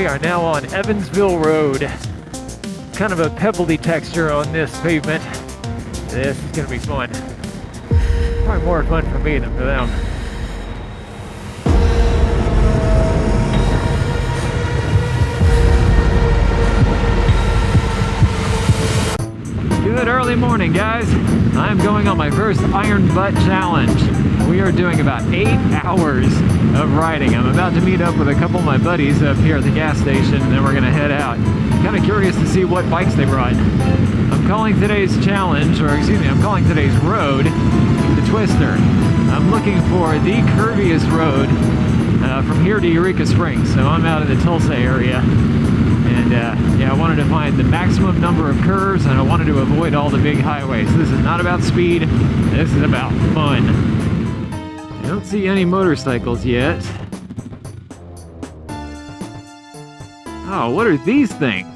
We are now on Evansville Road. Kind of a pebbly texture on this pavement. This is going to be fun. Probably more fun for me than for them. Good early morning, guys. I'm going on my first Iron Butt Challenge. We are doing about 8 hours of riding. I'm about to meet up with a couple of my buddies up here at the gas station, and then we're going to head out. Kind of curious to see what bikes they brought. I'm calling today's challenge, or excuse me, I'm calling today's road the Twister. I'm looking for the curviest road from here to Eureka Springs. So I'm out in the Tulsa area. And yeah, I wanted to find the maximum number of curves, and I wanted to avoid all the big highways. This is not about speed, this is about fun. I don't see any motorcycles yet. Oh, what are these things?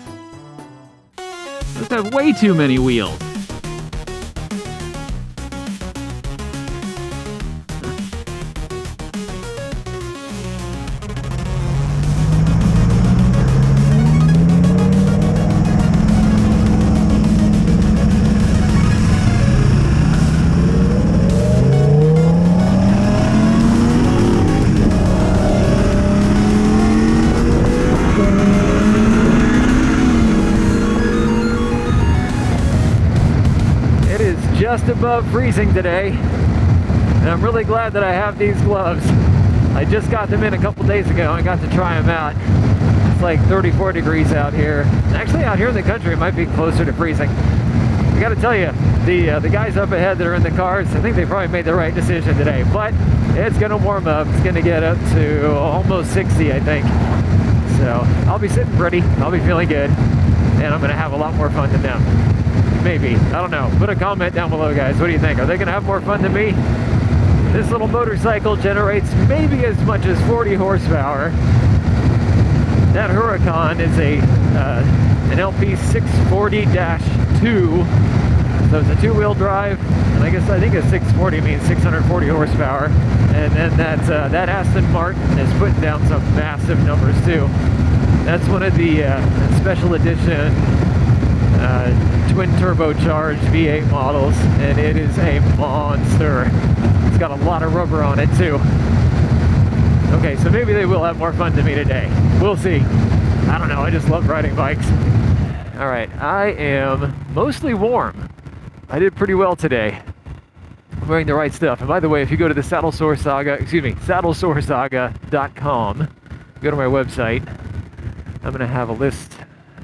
Those have way too many wheels. Just above freezing today, and I'm really glad that I have these gloves. I just got them in a couple days ago and got to try them out. It's like 34 degrees out here. Actually, out here in the country, it might be closer to freezing. I gotta tell you, the guys up ahead that are in the cars, I think they probably made the right decision today, but it's gonna warm up. It's gonna get up to almost 60, I think. So I'll be sitting pretty, I'll be feeling good, and I'm gonna have a lot more fun than them. Maybe. I don't know. Put a comment down below, guys. What do you think? Are they going to have more fun than me? This little motorcycle generates maybe as much as 40 horsepower. That Huracan is an LP640-2. So it's a two-wheel drive. And I think a 640 means 640 horsepower. And then that Aston Martin is putting down some massive numbers too. That's one of the special edition twin turbocharged V8 models, and it is a monster. It's got a lot of rubber on it too. Okay, so maybe they will have more fun than me today. We'll see. I don't know, I just love riding bikes. All right, I am mostly warm. I did pretty well today. I'm wearing the right stuff. And by the way, if you go to the saddlesoresaga.com, go to my website, I'm gonna have a list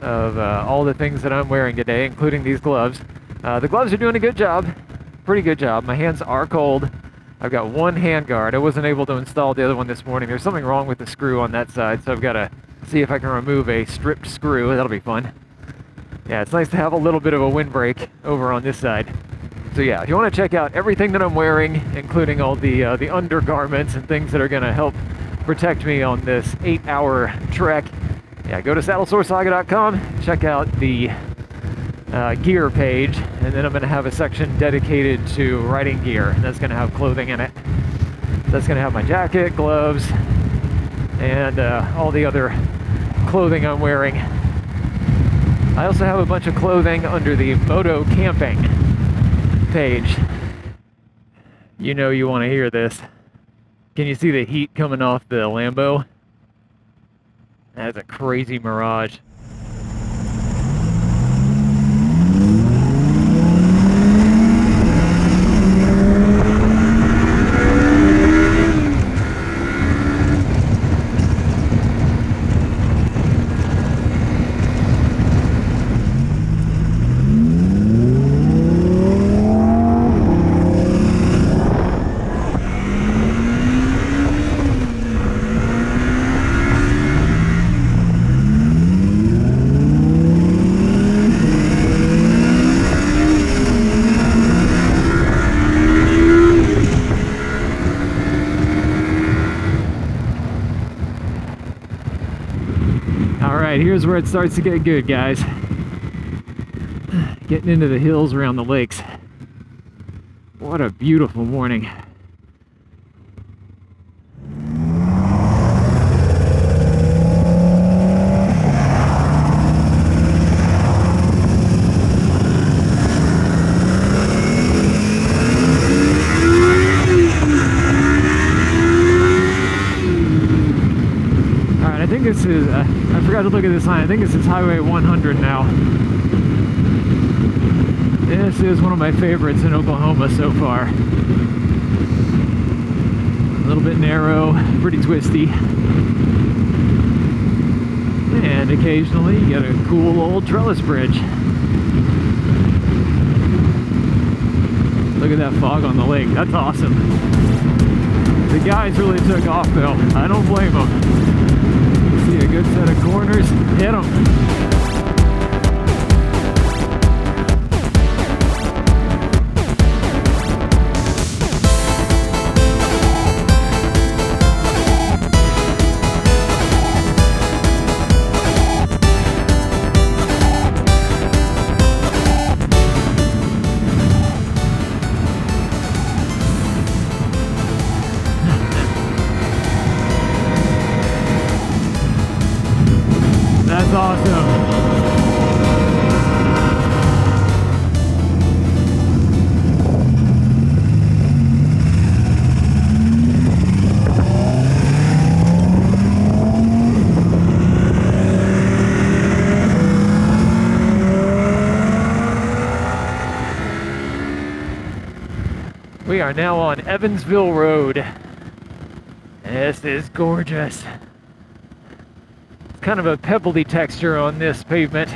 of all the things that I'm wearing today, including these gloves. The gloves are doing a good job, pretty good job. My hands are cold. I've got one hand guard. I wasn't able to install the other one this morning. There's something wrong with the screw on that side, so I've got to see if I can remove a stripped screw. That'll be fun. Yeah, it's nice to have a little bit of a windbreak over on this side. So yeah, if you want to check out everything that I'm wearing, including all the undergarments and things that are going to help protect me on this 8-hour trek, yeah, go to saddlesoresaga.com, check out the gear page, and then I'm going to have a section dedicated to riding gear, and that's going to have clothing in it. That's going to have my jacket, gloves, and all the other clothing I'm wearing. I also have a bunch of clothing under the Moto Camping page. You know you want to hear this. Can you see the heat coming off the Lambo? That's a crazy mirage. Alright, here's where it starts to get good, guys. Getting into the hills around the lakes. What a beautiful morning. think this is, I forgot to look at the sign. I think this is Highway 100 now. This is one of my favorites in Oklahoma so far. A little bit narrow, pretty twisty. And occasionally you get a cool old trellis bridge. Look at that fog on the lake. That's awesome. The guys really took off though. I don't blame them. See a good set of corners, hit them. That's awesome. We are now on Evansville Road. This is gorgeous. Kind of a pebbly texture on this pavement.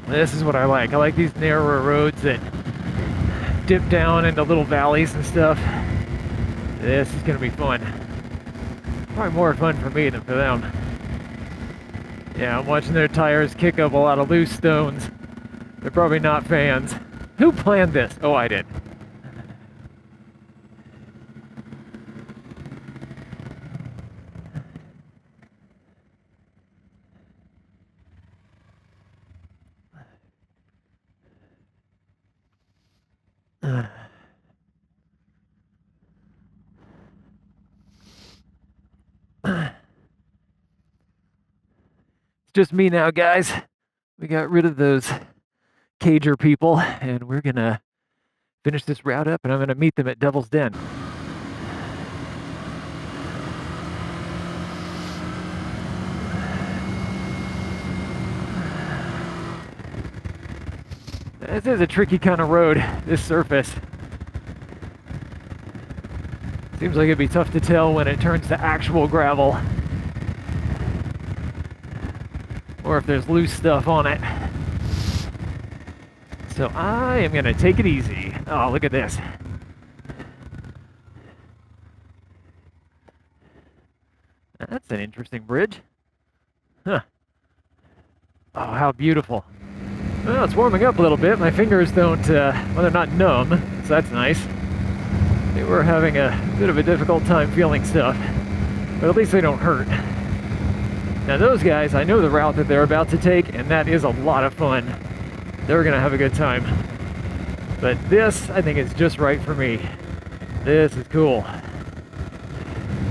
This is what I like. I like these narrower roads that dip down into little valleys and stuff. This is going to be fun. Probably more fun for me than for them. Yeah, I'm watching their tires kick up a lot of loose stones. They're probably not fans. Who planned this? Oh, I did. It's just me now, guys. We got rid of those cager people, and we're gonna finish this route up, and I'm gonna meet them at Devil's Den. This is a tricky kind of road, this surface. Seems like it'd be tough to tell when it turns to actual gravel. Or if there's loose stuff on it. So I am gonna take it easy. Oh, look at this. That's an interesting bridge. Huh. Oh, how beautiful. Well, it's warming up a little bit. My fingers don't, well, they're not numb, so that's nice. They were having a bit of a difficult time feeling stuff, but at least they don't hurt. Now those guys, I know the route that they're about to take, and that is a lot of fun. They're gonna have a good time. But this, I think, is just right for me. This is cool.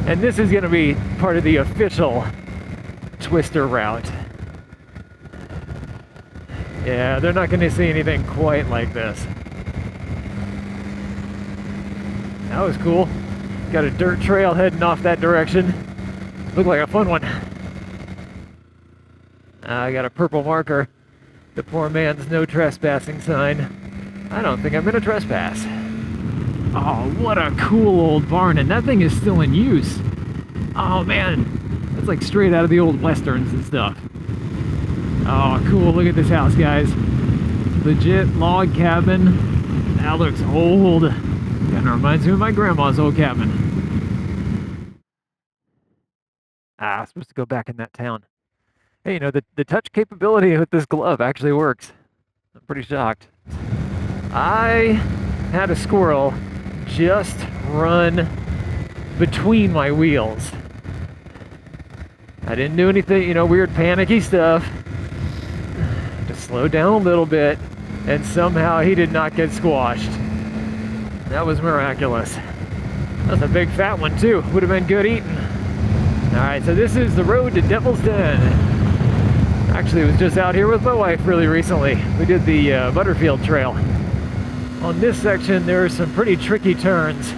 And this is gonna be part of the official Twister route. Yeah, they're not gonna see anything quite like this. That was cool. Got a dirt trail heading off that direction. Looked like a fun one. I got a purple marker. The poor man's no trespassing sign. I don't think I'm gonna trespass. Oh, what a cool old barn, and that thing is still in use. Oh man, that's like straight out of the old westerns and stuff. Oh, cool, look at this house, guys. Legit log cabin. That looks old. Kinda reminds me of my grandma's old cabin. I'm supposed to go back in that town. Hey, you know, the touch capability with this glove actually works. I'm pretty shocked. I had a squirrel just run between my wheels. I didn't do anything, you know, weird panicky stuff. Just slowed down a little bit, and somehow he did not get squashed. That was miraculous. That's a big fat one too. Would have been good eating. Alright, so this is the road to Devil's Den. Actually, I was just out here with my wife really recently. We did the Butterfield Trail. On this section, there are some pretty tricky turns.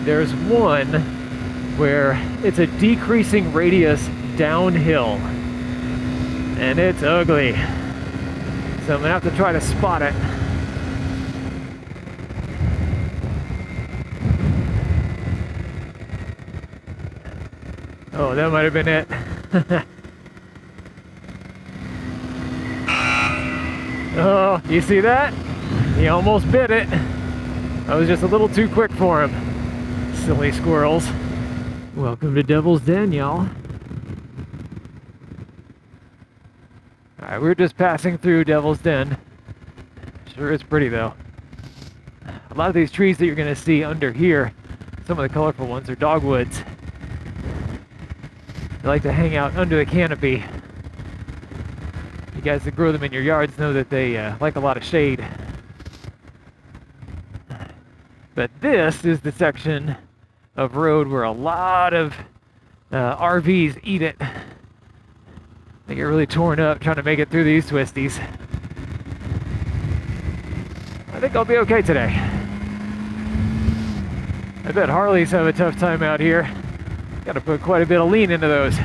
There's one where it's a decreasing radius downhill. And it's ugly. So I'm gonna have to try to spot it. Oh, that might have been it. Oh, you see that? He almost bit it. I was just a little too quick for him. Silly squirrels. Welcome to Devil's Den, y'all. Alright, we're just passing through Devil's Den. Sure is pretty though. A lot of these trees that you're going to see under here, some of the colorful ones, are dogwoods. They like to hang out under the canopy. You guys that grow them in your yards know that they like a lot of shade. But this is the section of road where a lot of RVs eat it. They get really torn up trying to make it through these twisties. I think I'll be okay today. I bet Harleys have a tough time out here. Got to put quite a bit of lean into those.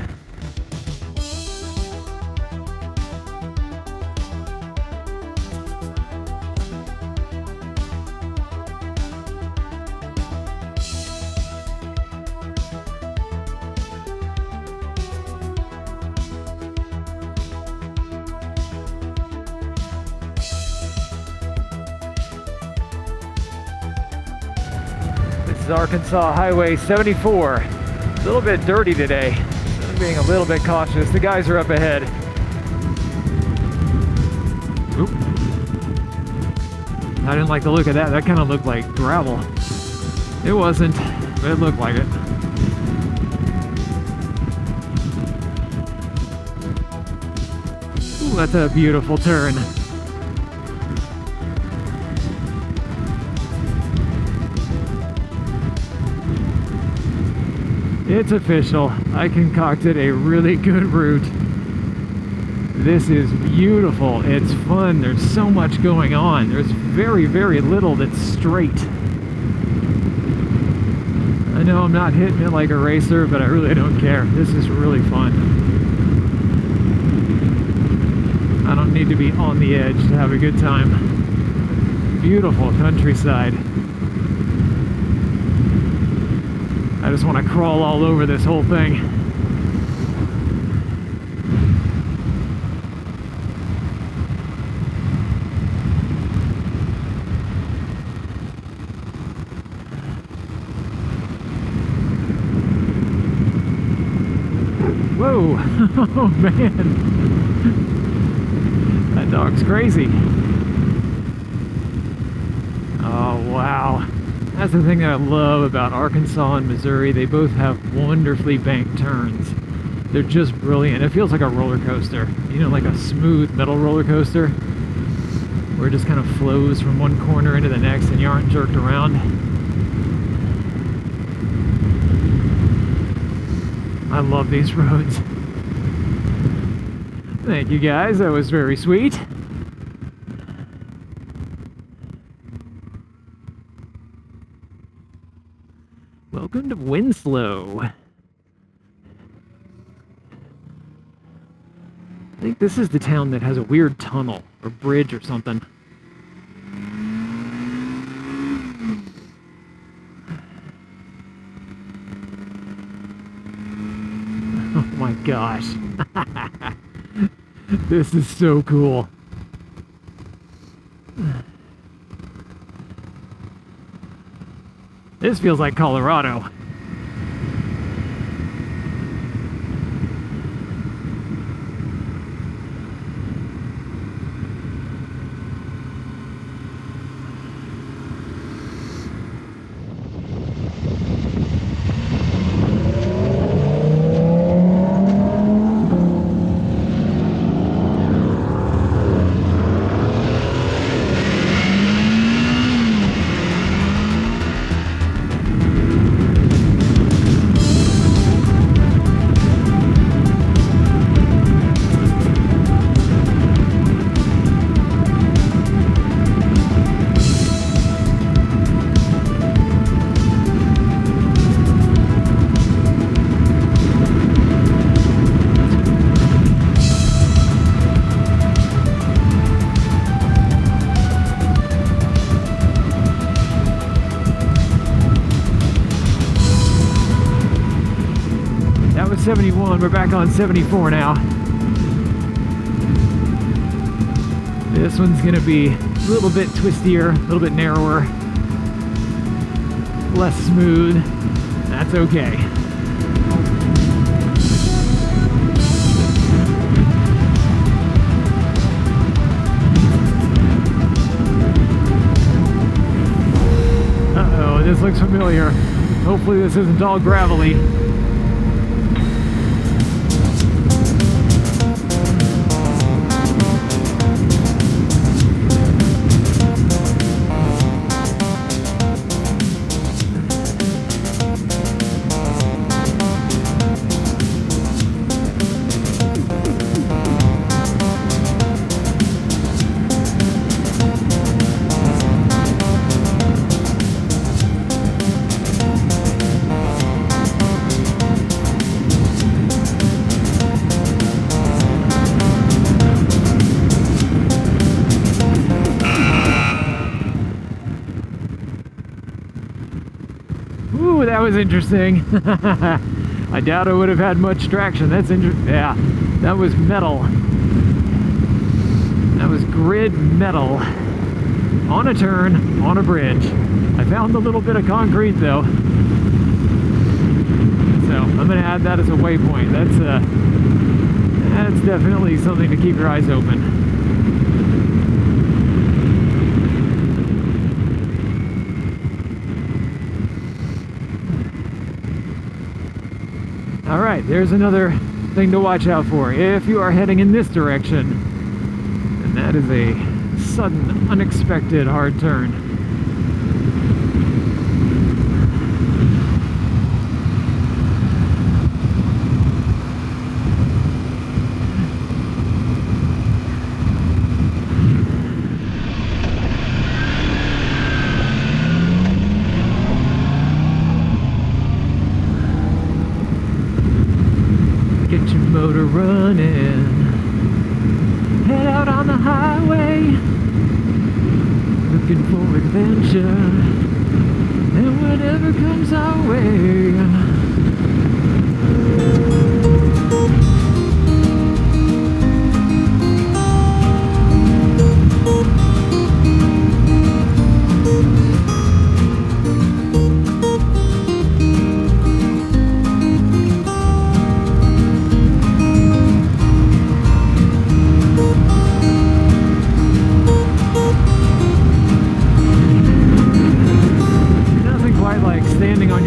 This is Arkansas Highway 74. A little bit dirty today. I'm being a little bit cautious. The guys are up ahead. Oop. I didn't like the look of that. That kind of looked like gravel. It wasn't, but it looked like it. Ooh, that's a beautiful turn. It's official. I concocted a really good route. This is beautiful. It's fun. There's so much going on. There's very, very little that's straight. I know I'm not hitting it like a racer, but I really don't care. This is really fun. I don't need to be on the edge to have a good time. Beautiful countryside. I just want to crawl all over this whole thing. Whoa! Oh man! That dog's crazy. Oh wow. That's the thing that I love about Arkansas and Missouri. They both have wonderfully banked turns. They're just brilliant. It feels like a roller coaster. You know, like a smooth metal roller coaster where it just kind of flows from one corner into the next and you aren't jerked around. I love these roads. Thank you guys. That was very sweet. Welcome to Winslow. I think this is the town that has a weird tunnel or bridge or something. Oh my gosh. This is so cool. This feels like Colorado. That was 71. We're back on 74 now. This one's gonna be a little bit twistier, a little bit narrower, less smooth. That's okay. Uh-oh, this looks familiar. Hopefully this isn't all gravelly. Ooh, that was interesting. I doubt I would have had much traction. That's interesting. Yeah, that was metal. That was grid metal. On a turn, on a bridge. I found a little bit of concrete though. So I'm gonna add that as a waypoint. That's definitely something to keep your eyes open. Alright, there's another thing to watch out for if you are heading in this direction, and that is a sudden, unexpected hard turn. Get your motor running, head out on the highway, looking for adventure, and whatever comes our way.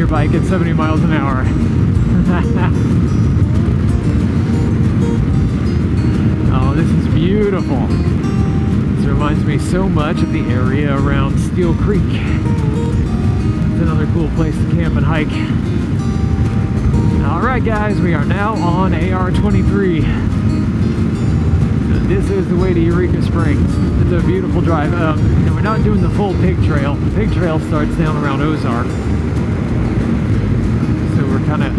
Bike at 70 miles an hour. Oh, this is beautiful. This reminds me so much of the area around Steel Creek. It's another cool place to camp and hike. Alright guys, we are now on AR-23. This is the way to Eureka Springs. It's a beautiful drive. And we're not doing the full pig trail. The pig trail starts down around Ozark. Kind of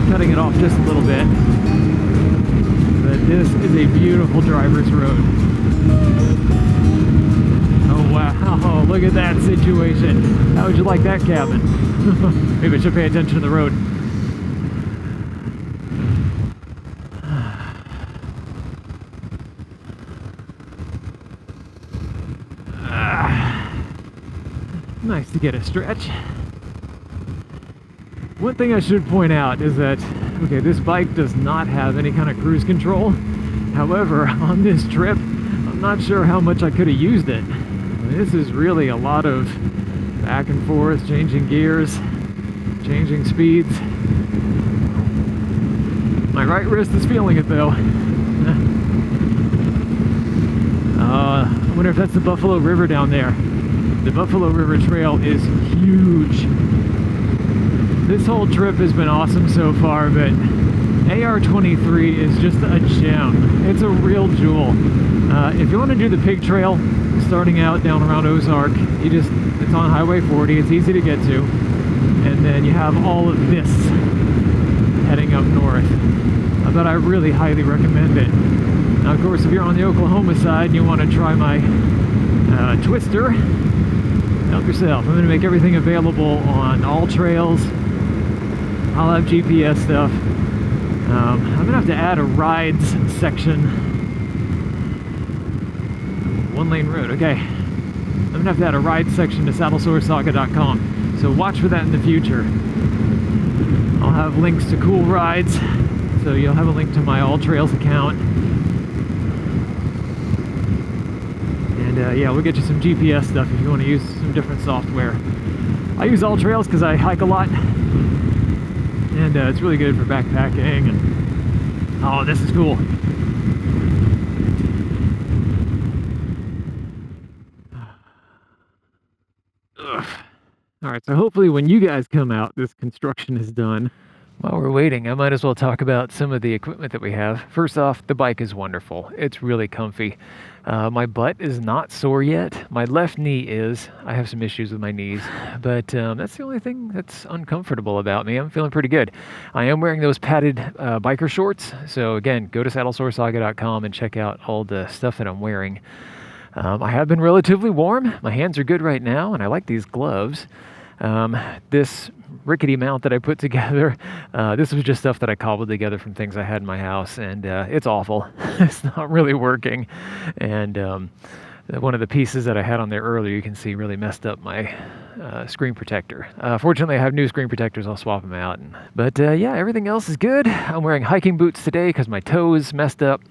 cutting it off just a little bit, but this is a beautiful driver's road. Oh wow, look at that situation. How would you like that cabin? Maybe I should pay attention to the road. Nice to get a stretch. One thing I should point out is that, okay, this bike does not have any kind of cruise control. However, on this trip, I'm not sure how much I could have used it. This is really a lot of back and forth, changing gears, changing speeds. My right wrist is feeling it though. I wonder if that's the Buffalo River down there. The Buffalo River Trail is huge. This whole trip has been awesome so far, but AR-23 is just a gem. It's a real jewel. If you want to do the pig trail, starting out down around Ozark, it's on Highway 40, it's easy to get to. And then you have all of this heading up north. But I really highly recommend it. Now, of course, if you're on the Oklahoma side and you want to try my twister, help yourself. I'm going to make everything available on all trails. I'll have GPS stuff. I'm gonna have to add a rides section. One lane road, okay. I'm gonna have to add a ride section to saddlesoresaga.com. So watch for that in the future. I'll have links to cool rides. So you'll have a link to my All Trails account. And yeah, we'll get you some GPS stuff if you want to use some different software. I use All Trails because I hike a lot. And it's really good for backpacking. And oh, this is cool. Alright, so hopefully when you guys come out, this construction is done. While we're waiting, I might as well talk about some of the equipment that we have. First off, the bike is wonderful. It's really comfy. My butt is not sore yet. My left knee is. I have some issues with my knees, but that's the only thing that's uncomfortable about me. I'm feeling pretty good. I am wearing those padded biker shorts. So again, go to saddlesoresaga.com and check out all the stuff that I'm wearing. I have been relatively warm. My hands are good right now, and I like these gloves. This rickety mount that I put together, this was just stuff that I cobbled together from things I had in my house, and it's awful. It's not really working. And one of the pieces that I had on there earlier, you can see really messed up my screen protector. Fortunately, I have new screen protectors. I'll swap them out. But yeah, everything else is good. I'm wearing hiking boots today because my toes messed up.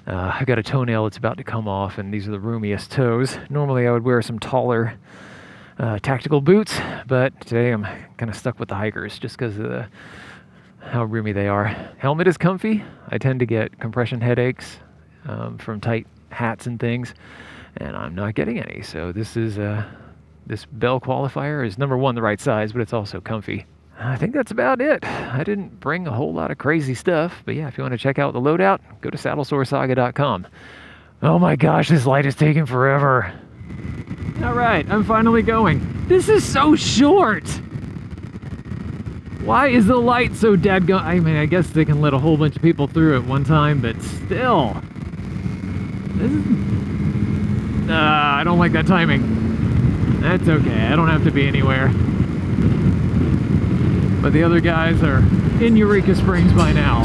I got a toenail that's about to come off, and these are the roomiest toes. Normally I would wear some taller tactical boots, but today I'm kind of stuck with the hikers just because of how roomy they are. Helmet is comfy. I tend to get compression headaches from tight hats and things, and I'm not getting any. So this is this Bell qualifier is number one, the right size, but it's also comfy. I think that's about it. I didn't bring a whole lot of crazy stuff, but yeah, if you want to check out the loadout, go to saddlesoresaga.com. Oh my gosh, this light is taking forever. All right, I'm finally going. This is so short. Why is the light so dadgum? I mean, I guess they can let a whole bunch of people through at one time, but still. This is... I don't like that timing. That's okay, I don't have to be anywhere. But the other guys are in Eureka Springs by now.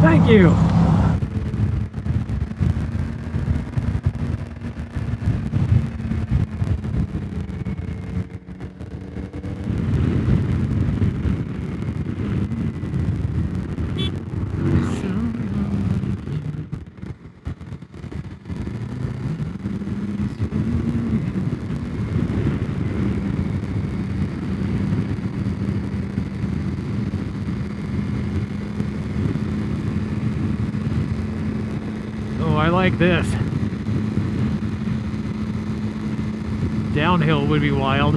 Thank you. I like this. Downhill would be wild.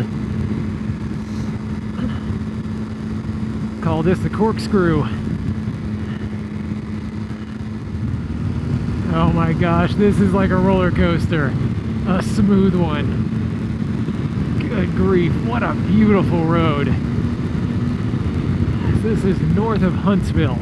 Call this the Corkscrew. Oh my gosh, this is like a roller coaster. A smooth one. Good grief, what a beautiful road. This is north of Huntsville.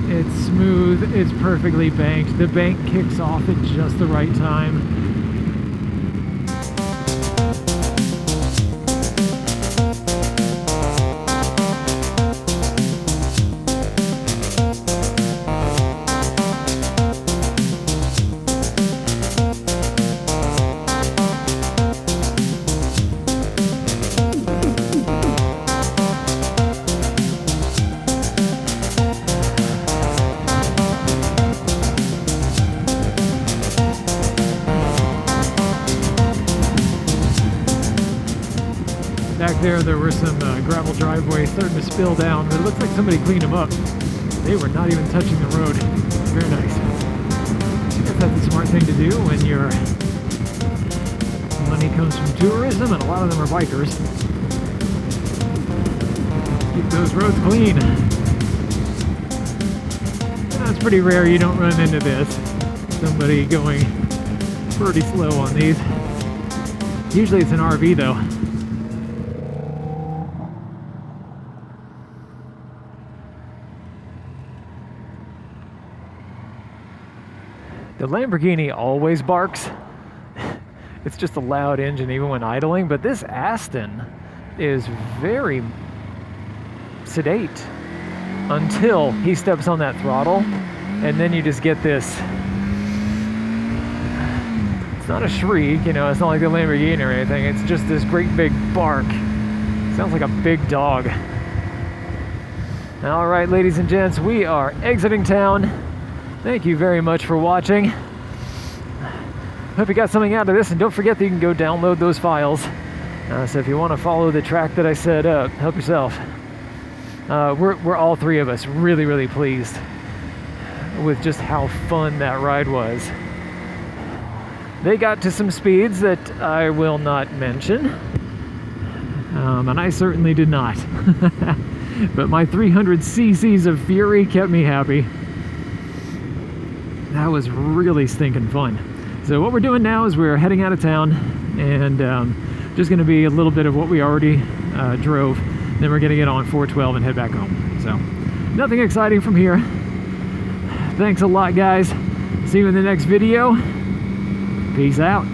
It's smooth, it's perfectly banked. The bank kicks off at just the right time. Back there were some gravel driveways starting to spill down, but it looks like somebody cleaned them up. They were not even touching the road. Very nice. I guess that's a smart thing to do when your money comes from tourism, and a lot of them are bikers. Keep those roads clean. It's pretty rare you don't run into this. Somebody going pretty slow on these. Usually it's an RV though. The Lamborghini always barks. It's just a loud engine even when idling, but this Aston is very sedate until he steps on that throttle, and then you just get this. It's not a shriek, you know, it's not like the Lamborghini or anything, it's just this great big bark. Sounds like a big dog. All right, ladies and gents, we are exiting town. Thank you very much for watching. Hope you got something out of this, and don't forget that you can go download those files. So if you want to follow the track that I set up, help yourself. We're all three of us really, really pleased with just how fun that ride was. They got to some speeds that I will not mention, and I certainly did not. But my 300 cc's of fury kept me happy. That was really stinking fun. So what we're doing now is we're heading out of town, and just going to be a little bit of what we already drove. Then we're going to get on 412 and head back home. So nothing exciting from here. Thanks a lot, guys. See you in the next video. Peace out.